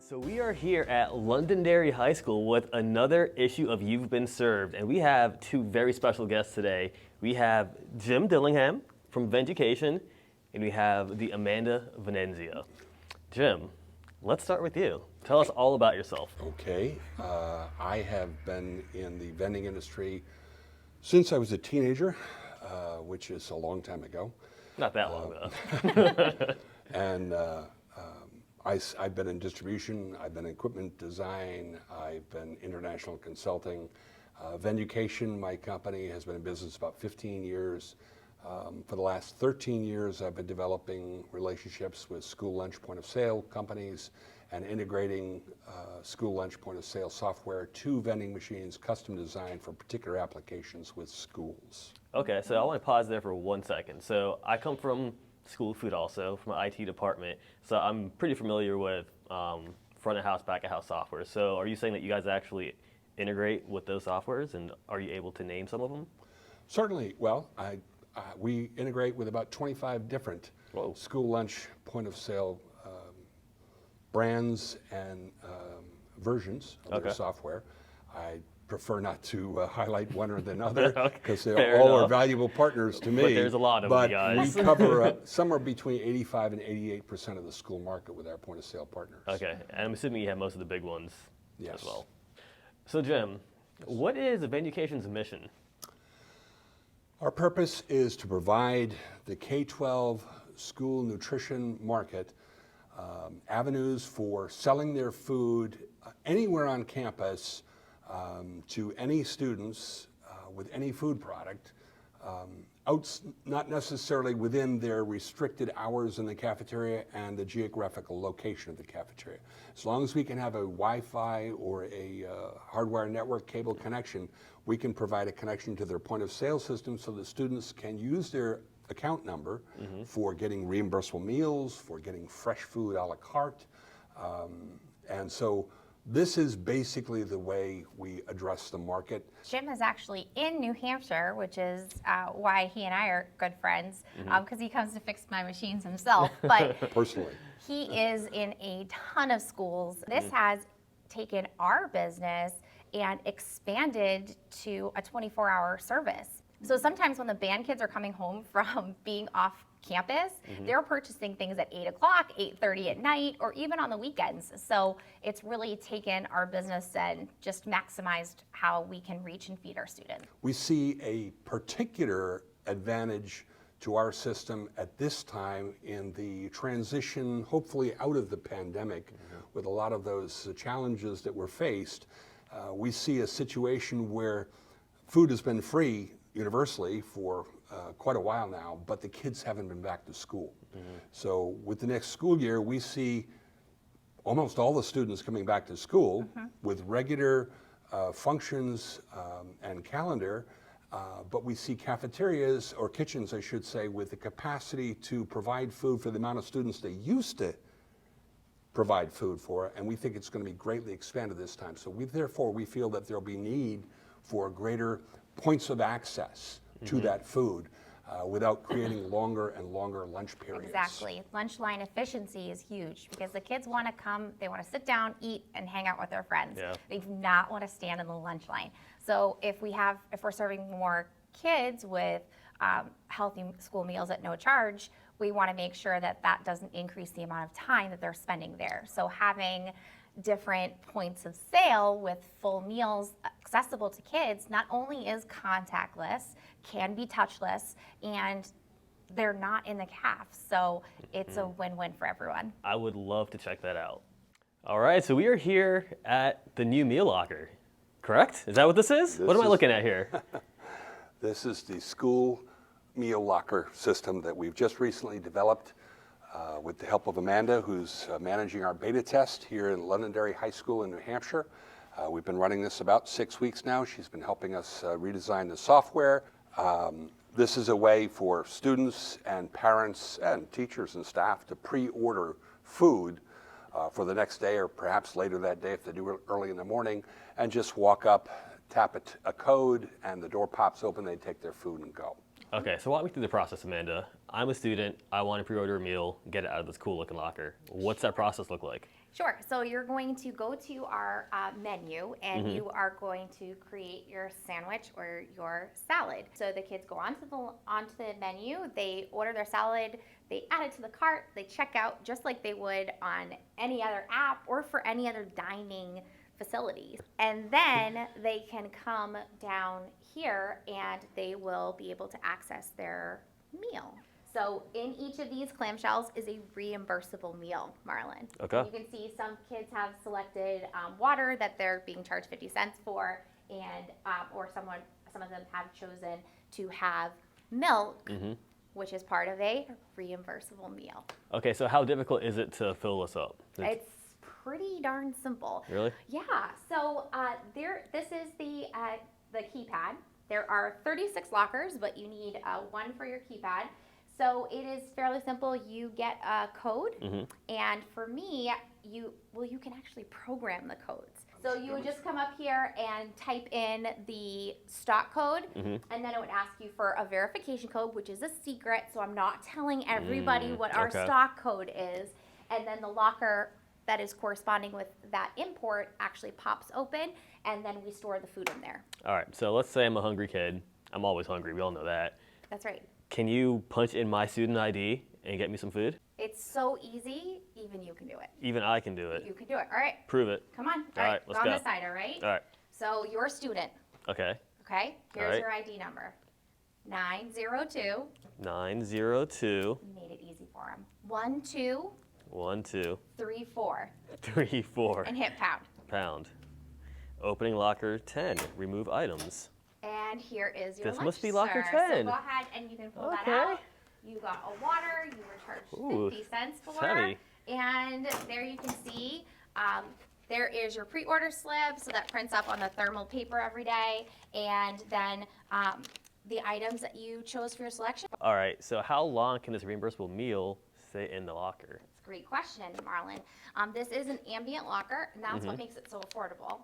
So we are here at Londenderry High School with another issue of You've Been Served, and we have two very special guests today. We have Jim Dillingham from Venducation, and we have the Amanda Venenzia. Jim, let's start with you. Tell us all about yourself. Okay, I have been in the vending industry since I was a teenager, which is a long time ago. Not that long though. And I've been in distribution, I've been in equipment design, I've been international consulting. Venducation, my company, has been in business about 15 years. For the last 13 years, I've been developing relationships with school lunch point of sale companies and integrating school lunch point of sale software to vending machines, custom designed for particular applications with schools. Okay, so I want to pause there for 1 second. So I come from school food also, from an IT department, so I'm pretty familiar with front of house, back of house software. So are you saying that you guys actually integrate with those softwares, and are you able to name some of them? Certainly. Well, we integrate with about 25 different school lunch point of sale brands and versions of their software. I prefer not to highlight one or the other because they all are valuable partners to me. But there's a lot of them, guys. We cover somewhere between 85 and 88% of the school market with our point of sale partners. Okay, and I'm assuming you have most of the big ones as well. So Jim, what is Venducation's mission? Our purpose is to provide the K-12 school nutrition market avenues for selling their food anywhere on campus to any students with any food product, not necessarily within their restricted hours in the cafeteria and the geographical location of the cafeteria. As long as we can have a Wi-Fi or a hardwire network cable connection, we can provide a connection to their point of sale system so that students can use their account number for getting reimbursable meals, for getting fresh food a la carte. And so this is basically the way we address the market. Jim is actually in New Hampshire, which is why he and I are good friends, because he comes to fix my machines himself. But personally, he is in a ton of schools. This has taken our business and expanded to a 24-hour service. So sometimes when the band kids are coming home from being off campus, they're purchasing things at 8 o'clock, 8:30 at night, or even on the weekends. So it's really taken our business and just maximized how we can reach and feed our students. We see a particular advantage to our system at this time in the transition, hopefully out of the pandemic, with a lot of those challenges that were faced. We see a situation where food has been free universally for quite a while now, but the kids haven't been back to school. So with the next school year, we see almost all the students coming back to school with regular functions and calendar, but we see cafeterias, or kitchens I should say, with the capacity to provide food for the amount of students they used to provide food for, and we think it's going to be greatly expanded this time. So therefore we feel that there'll be need for greater points of access to that food without creating longer and longer lunch periods. Exactly. Lunch line efficiency is huge because the kids want to come, they want to sit down, eat, and hang out with their friends. They do not want to stand in the lunch line. So if we're serving more kids with healthy school meals at no charge, we want to make sure that that doesn't increase the amount of time that they're spending there. So having different points of sale with full meals accessible to kids not only is contactless, can be touchless, and they're not in the caf. So it's a win-win for everyone. I would love to check that out. All right, so we are here at the new meal locker, correct? Is that what this is? What am I looking at here? This is the school meal locker system that we've just recently developed with the help of Amanda, who's managing our beta test here in Londenderry High School in New Hampshire. We've been running this about 6 weeks now. She's been helping us redesign the software. This is a way for students and parents and teachers and staff to pre-order food for the next day, or perhaps later that day if they do it early in the morning, and just walk up, tap a code, and the door pops open, they take their food and go. Okay, so walk me through the process, Amanda. I'm a student, I want to pre-order a meal, get it out of this cool looking locker. What's that process look like? Sure. So you're going to go to our menu and you are going to create your sandwich or your salad. So the kids go onto the menu, they order their salad, they add it to the cart, they check out just like they would on any other app or for any other dining facilities. And then they can come down here and they will be able to access their meal. So in each of these clamshells is a reimbursable meal, Marlon. Okay. You can see some kids have selected water that they're being charged 50 cents for, and or some of them have chosen to have milk, which is part of a reimbursable meal. Okay, so how difficult is it to fill this up? It's pretty darn simple. Really? Yeah. So this is the keypad. There are 36 lockers, but you need one for your keypad. So it is fairly simple. You get a code, and for me, you can actually program the codes. So you would just come up here and type in the stock code, and then it would ask you for a verification code, which is a secret. So I'm not telling everybody what our stock code is. And then the locker that is corresponding with that import actually pops open, and then we store the food in there. All right, so let's say I'm a hungry kid. I'm always hungry. We all know that. That's right. Can you punch in my student ID and get me some food? It's so easy, even you can do it. Even I can do it. You can do it. All right. Prove it. Come on. All right, let's go go. on this side, all right? All right. So you're a student, Okay. okay? Here's All right. your ID number. 902. 902. Made it easy for him. 1234. 1, 2, 3, 4. And hit pound. Pound. Opening locker 10. Remove items. And here is your This lunch, must be locker sir. 10. So go ahead and you can pull that Okay. out. You got a water. You were charged Ooh, 50 cents for. it's heavy. And there you can see there is your pre-order slip, so that prints up on the thermal paper every day. And then the items that you chose for your selection. All right, so how long can this reimbursable meal stay in the locker? It's a great question, Marlon. This is an ambient locker, and that's what makes it so affordable.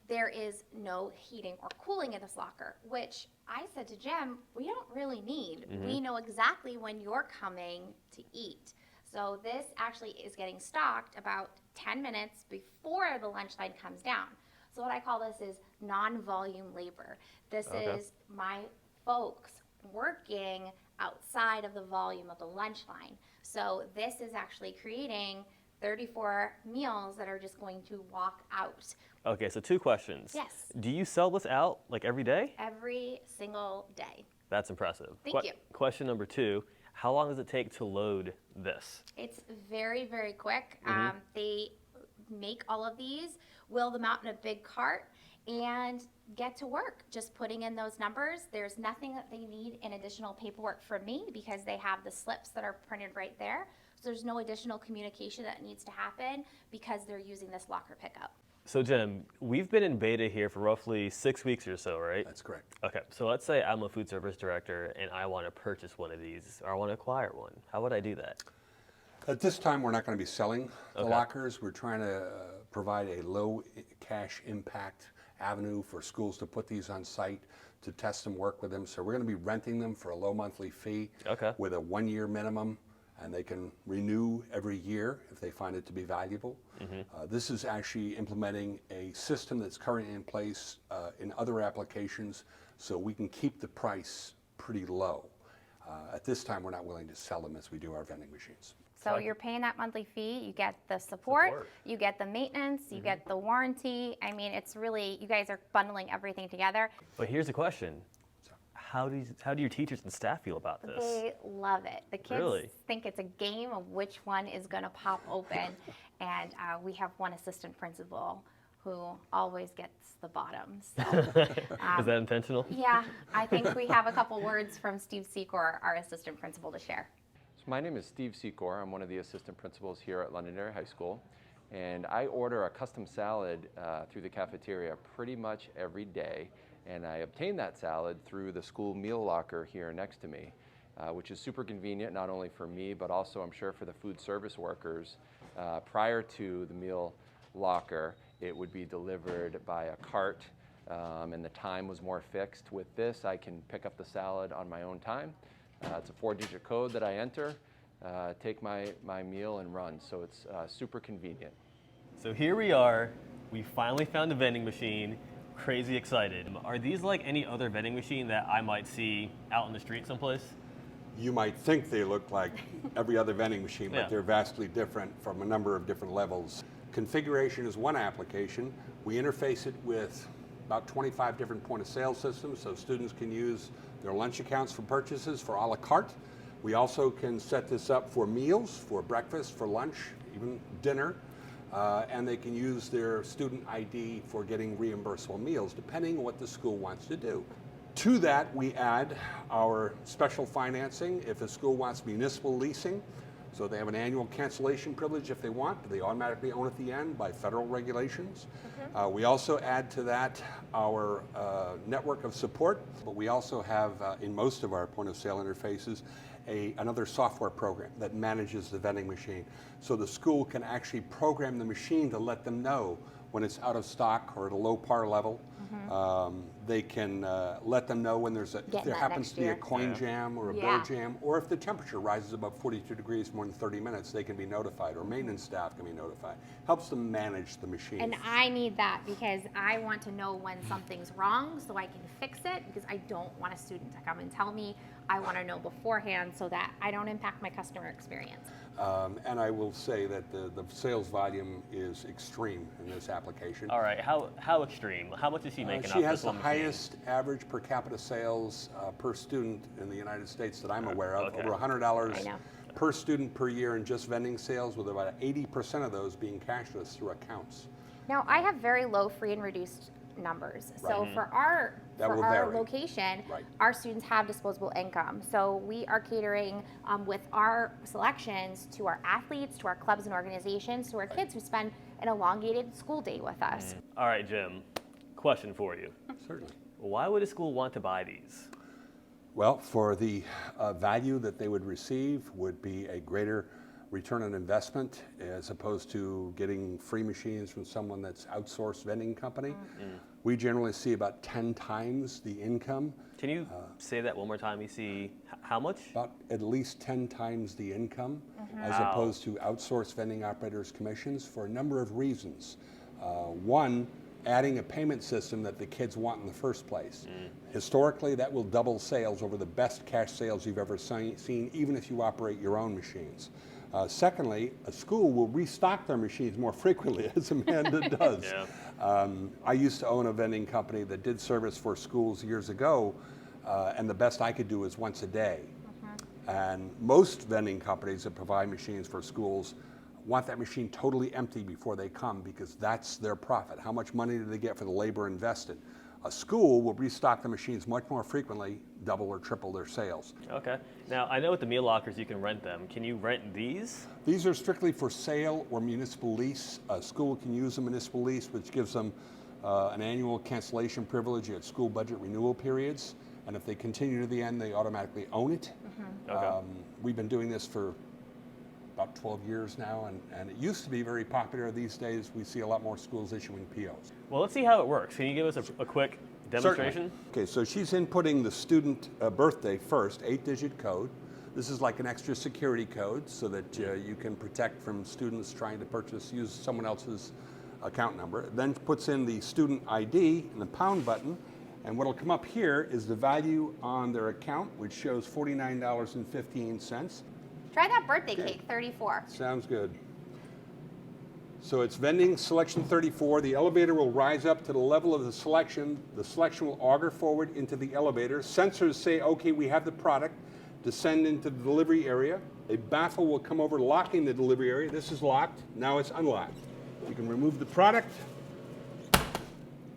There is no heating or cooling in this locker, which I said to Jim, we don't really need. We know exactly when you're coming to eat. So this actually is getting stocked about 10 minutes before the lunch line comes down. So what I call this is non-volume labor. This is my folks working outside of the volume of the lunch line. So this is actually creating 34 meals that are just going to walk out. Okay, so 2 questions. Yes. Do you sell this out like every day? Every single day. That's impressive. Thank you. Question number 2, how long does it take to load this? It's very, very quick. They make all of these, wheel them out in a big cart, and get to work just putting in those numbers. There's nothing that they need in additional paperwork from me because they have the slips that are printed right there. So there's no additional communication that needs to happen because they're using this locker pickup. So Jim, we've been in beta here for roughly 6 weeks or so, right? That's correct. Okay, so let's say I'm a food service director and I want to purchase one of these or I want to acquire one. How would I do that? At this time, we're not going to be selling the lockers. We're trying to provide a low cash impact avenue for schools to put these on site, to test them, work with them. So we're going to be renting them for a low monthly fee with a 1-year minimum, and they can renew every year if they find it to be valuable. This is actually implementing a system that's currently in place in other applications, so we can keep the price pretty low. At this time, we're not willing to sell them as we do our vending machines. So you're paying that monthly fee, you get the support, you get the maintenance, you get the warranty. I mean, it's really, you guys are bundling everything together. But here's the question. How do your teachers and staff feel about this? They love it. The kids Really? think it's a game of which one is going to pop open. And we have one assistant principal who always gets the bottom. So, Is that intentional? yeah, I think we have a couple words from Steve Secor, our assistant principal, to share. So my name is Steve Secor. I'm one of the assistant principals here at Londenderry High School. And I order a custom salad through the cafeteria pretty much every day. And I obtain that salad through the school meal locker here next to me, which is super convenient, not only for me, but also I'm sure for the food service workers. Prior to the meal locker, it would be delivered by a cart, and the time was more fixed. With this, I can pick up the salad on my own time. It's a 4-digit code that I enter, take my meal and run, so it's super convenient. So here we are. We finally found a vending machine. Crazy excited. Are these like any other vending machine that I might see out in the street someplace? You might think they look like every other vending machine, but Yeah. they're vastly different from a number of different levels. Configuration is one application. We interface it with about 25 different point of sale systems, so students can use their lunch accounts for purchases for a la carte. We also can set this up for meals, for breakfast, for lunch, even dinner, and they can use their student ID for getting reimbursable meals, depending on what the school wants to do. To that, we add our special financing. If a school wants municipal leasing, so they have an annual cancellation privilege if they want, but they automatically own at the end by federal regulations. We also add to that our network of support, but we also have, in most of our point of sale interfaces, another software program that manages the vending machine. So the school can actually program the machine to let them know when it's out of stock or at a low par level. They can let them know when there happens to be a coin jam or a bill jam, or if the temperature rises above 42 degrees more than 30 minutes, they can be notified, or maintenance staff can be notified. Helps them manage the machine. And I need that because I want to know when something's wrong so I can fix it, because I don't want a student to come and tell me. I want to know beforehand so that I don't impact my customer experience. And I will say that the sales volume is extreme in this application. All right, how extreme? How much is she making She off has this the one machine? highest average per capita sales per student in the United States that I'm aware of, Okay. over $100 I know. per student per year in just vending sales, with about 80% of those being cashless through accounts. Now, I have very low free and reduced numbers. So Right. for our That will our vary. location, Right. our students have disposable income. So we are catering with our selections to our athletes, to our clubs and organizations, to our kids who spend an elongated school day with us. All right, Jim, question for you. Certainly. Why would a school want to buy these? Well, for the value that they would receive would be a greater return on investment, as opposed to getting free machines from someone that's outsourced vending company. We generally see about 10 times the income, Can you say that one more time? You see how much? about at least 10 times the income, as Wow. opposed to outsourced vending operators' commissions, for a number of reasons. One, adding a payment system that the kids want in the first place. Historically, that will double sales over the best cash sales you've ever seen, even if you operate your own machines. Secondly, a school will restock their machines more frequently, as Amanda does. Yeah. I used to own a vending company that did service for schools years ago, and the best I could do was once a day. And most vending companies that provide machines for schools want that machine totally empty before they come, because that's their profit. How much money do they get for the labor invested? A school will restock the machines much more frequently, double or triple their sales. Okay. Now, I know with the meal lockers you can rent them. Can you rent these? These are strictly for sale or municipal lease. A school can use a municipal lease, which gives them an annual cancellation privilege at school budget renewal periods. And if they continue to the end, they automatically own it. Okay. We've been doing this for about 12 years now, and it used to be very popular. These days, we see a lot more schools issuing POs. Well, let's see how it works. Can you give us a quick demonstration? Certainly. Okay, so she's inputting the student birthday first, 8-digit code. This is like an extra security code so that you can protect from students trying to use someone else's account number. Then puts in the student ID and the pound button, and what'll come up here is the value on their account, which shows $49.15. Try that birthday cake, 34. Sounds good. So it's vending selection 34. The elevator will rise up to the level of the selection. The selection will auger forward into the elevator. Sensors say, okay, we have the product. Descend into the delivery area. A baffle will come over, locking the delivery area. This is locked. Now it's unlocked. You can remove the product.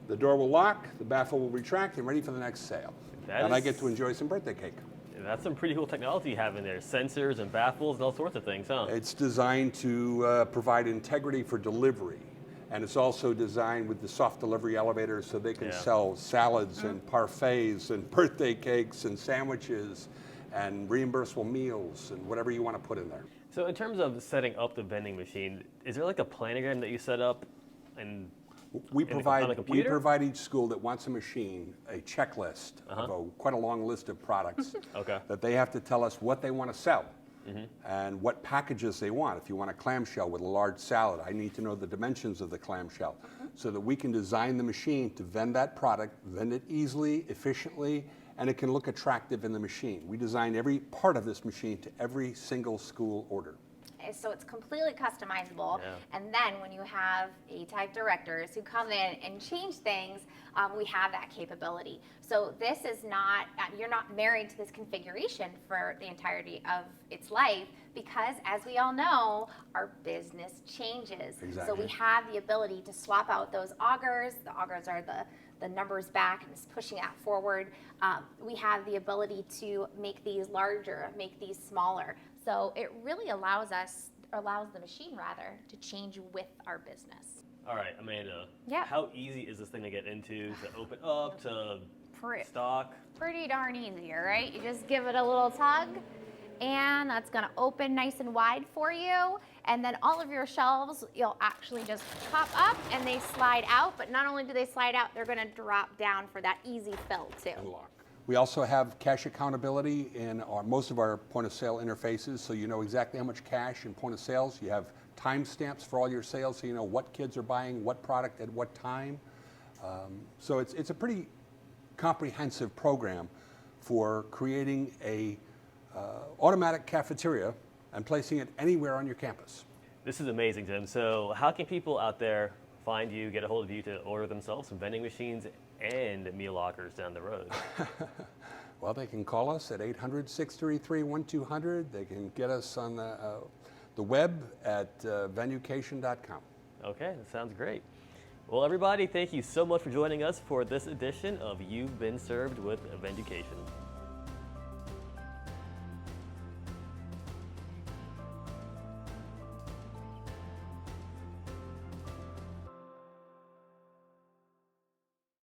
The door will lock. The baffle will retract, and ready for the next sale. And I get to enjoy some birthday cake. That's some pretty cool technology you have in there. Sensors and baffles and all sorts of things, huh? It's designed to provide integrity for delivery. And it's also designed with the soft delivery elevators so they can sell salads and parfaits and birthday cakes and sandwiches and reimbursable meals and whatever you want to put in there. So in terms of setting up the vending machine, is there like a planogram that you set up? And We on the provide computer? each school that wants a machine a checklist of quite a long list of products Okay. that they have to tell us what they want to sell. and what packages they want. If you want a clamshell with a large salad, I need to know the dimensions of the clamshell so that we can design the machine to vend that product, vend it easily, efficiently, and it can look attractive in the machine. We design every part of this machine to every single school order. So it's completely customizable. Yeah. And then when you have A-type directors who come in and change things, we have that capability. So this is not, you're not married to this configuration for the entirety of its life, because as we all know, our business changes. Exactly. So we have the ability to swap out those augers. The augers are the numbers back and it's pushing that forward. We have the ability to make these larger, make these smaller. So it really allows the machine rather, to change with our business. All right, Amanda. Yeah. How easy is this thing to get into, to open up, to stock? Pretty darn easy, right? You just give it a little tug, and that's gonna open nice and wide for you. And then all of your shelves, you'll actually just pop up and they slide out. But not only do they slide out, they're gonna drop down for that easy fill too. Unlock. We also have cash accountability in most of our point of sale interfaces, so you know exactly how much cash in point of sales. You have timestamps for all your sales, so you know what kids are buying what product at what time. So it's a pretty comprehensive program for creating a automatic cafeteria and placing it anywhere on your campus. This is amazing, Jim. So how can people out there find you, get a hold of you to order themselves some vending machines and meal lockers down the road? Well, they can call us at 800-633-1200. They can get us on the web at venducation.com. Okay, that sounds great. Well, everybody, thank you so much for joining us for this edition of You've Been Served with Venducation.